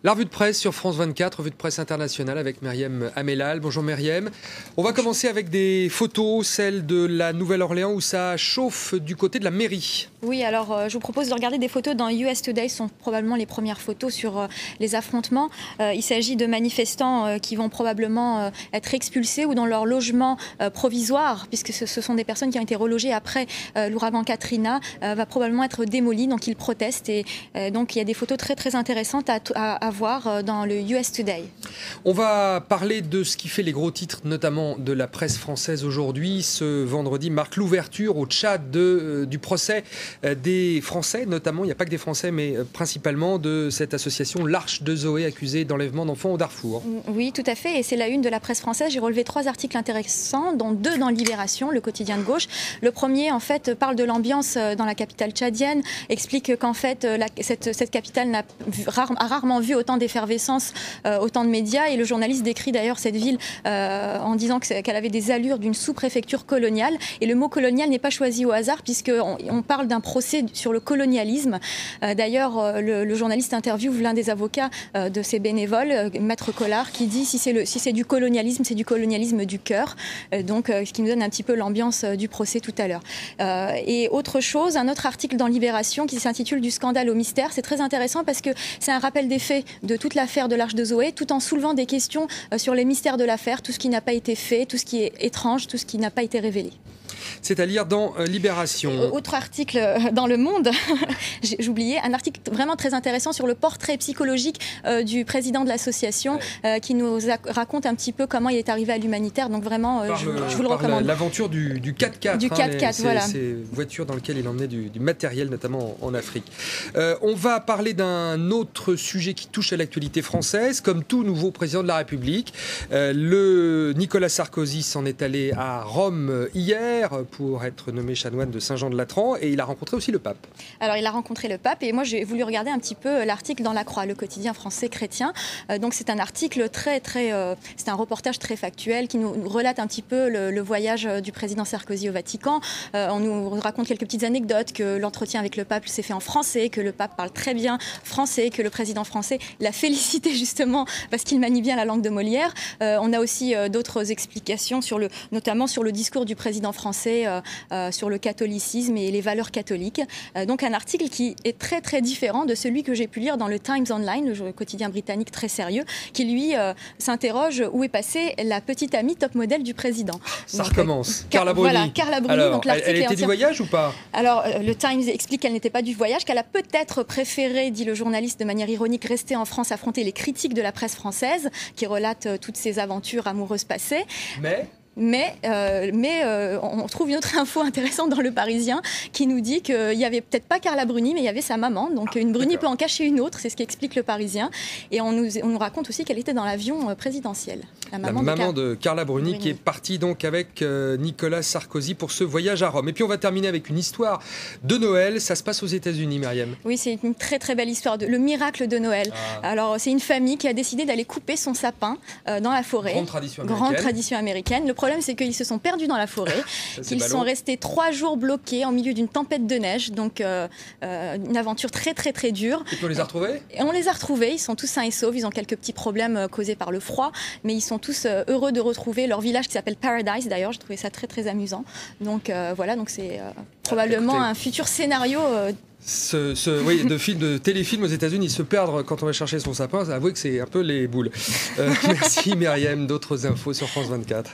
La revue de presse sur France 24, revue de presse internationale avec Myriam Amellal. Bonjour Myriam. On va commencer avec des photos, celles de la Nouvelle-Orléans où ça chauffe du côté de la mairie. Oui, alors je vous propose de regarder des photos dans US Today. Ce sont probablement les premières photos sur les affrontements. Il s'agit de manifestants qui vont probablement être expulsés ou dans leur logement provisoire, puisque ce sont des personnes qui ont été relogées après l'ouragan Katrina, va probablement être démolie. Donc ils protestent et donc il y a des photos très très intéressantes à voir dans le US Today. On va parler de ce qui fait les gros titres, notamment de la presse française aujourd'hui. Ce vendredi marque l'ouverture au Tchad du procès des Français, notamment, il n'y a pas que des Français, mais principalement de cette association l'Arche de Zoé, accusée d'enlèvement d'enfants au Darfour. Oui, tout à fait, et c'est la une de la presse française. J'ai relevé 3 articles intéressants, dont 2 dans Libération, le quotidien de gauche. Le premier, en fait, parle de l'ambiance dans la capitale tchadienne, explique qu'en fait, cette capitale a rarement vu autant d'effervescence, autant de médias, et le journaliste décrit d'ailleurs cette ville en disant qu'elle avait des allures d'une sous-préfecture coloniale, et le mot colonial n'est pas choisi au hasard, puisqu'on parle d'un procès sur le colonialisme. D'ailleurs, le journaliste interviewe l'un des avocats de ces bénévoles, Maître Collard, qui dit si c'est du colonialisme, c'est du colonialisme du cœur. Donc, ce qui nous donne un petit peu l'ambiance du procès tout à l'heure. Et autre chose, un autre article dans Libération qui s'intitule Du scandale au mystère. C'est très intéressant parce que c'est un rappel des faits de toute l'affaire de l'Arche de Zoé, tout en soulevant des questions sur les mystères de l'affaire, tout ce qui n'a pas été fait, tout ce qui est étrange, tout ce qui n'a pas été révélé. C'est à lire dans Libération. Autre article dans Le Monde, j'oubliais, un article vraiment très intéressant sur le portrait psychologique du président de l'association qui nous raconte un petit peu comment il est arrivé à l'humanitaire. Donc vraiment, je vous le recommande. L'aventure du 4x4. Du 4x4, voilà. Ces voitures dans lesquelles il emmenait du matériel, notamment en Afrique. On va parler d'un autre sujet qui touche à l'actualité française. Comme tout nouveau président de la République, Nicolas Sarkozy s'en est allé à Rome hier pour être nommé chanoine de Saint-Jean-de-Latran, et il a rencontré aussi le pape. Alors il a rencontré le pape, et moi j'ai voulu regarder un petit peu l'article dans La Croix, le quotidien français chrétien. Donc c'est un article c'est un reportage très factuel qui nous relate un petit peu le voyage du président Sarkozy au Vatican. On nous raconte quelques petites anecdotes, que l'entretien avec le pape s'est fait en français, que le pape parle très bien français, que le président français l'a félicité justement parce qu'il manie bien la langue de Molière. On a aussi d'autres explications notamment sur le discours du président français sur le catholicisme et les valeurs catholiques. Donc un article qui est très très différent de celui que j'ai pu lire dans le Times Online, le quotidien britannique très sérieux, qui lui s'interroge où est passée la petite amie top modèle du président. Ça recommence. Carla Bruni. Voilà, Carla Bruni. Alors, donc elle était du voyage ou pas? Alors le Times explique qu'elle n'était pas du voyage, qu'elle a peut-être préféré, dit le journaliste de manière ironique, rester en France, affronter les critiques de la presse française qui relate toutes ses aventures amoureuses passées. Mais on trouve une autre info intéressante dans Le Parisien qui nous dit qu'il n'y avait peut-être pas Carla Bruni, mais il y avait sa maman. Donc une Bruni peut en cacher une autre, c'est ce qu'explique Le Parisien. Et on nous raconte aussi qu'elle était dans l'avion présidentiel. La maman de Carla Bruni qui est partie donc avec Nicolas Sarkozy pour ce voyage à Rome. Et puis on va terminer avec une histoire de Noël. Ça se passe aux États-Unis, Myriam. Oui, c'est une très très belle histoire, le miracle de Noël. Alors c'est une famille qui a décidé d'aller couper son sapin dans la forêt. Grande tradition américaine. Le problème, c'est qu'ils se sont perdus dans la forêt, qu'ils sont restés 3 jours bloqués en milieu d'une tempête de neige, donc une aventure très très très dure. Et puis on les a retrouvés ? Et on les a retrouvés, ils sont tous sains et saufs, ils ont quelques petits problèmes causés par le froid, mais ils sont tous heureux de retrouver leur village qui s'appelle Paradise, d'ailleurs, j'ai trouvé ça très très amusant. Donc voilà, donc c'est probablement un futur scénario. De téléfilm aux États-Unis, se perdre quand on va chercher son sapin, avouez que c'est un peu les boules. Merci Myriam, d'autres infos sur France 24.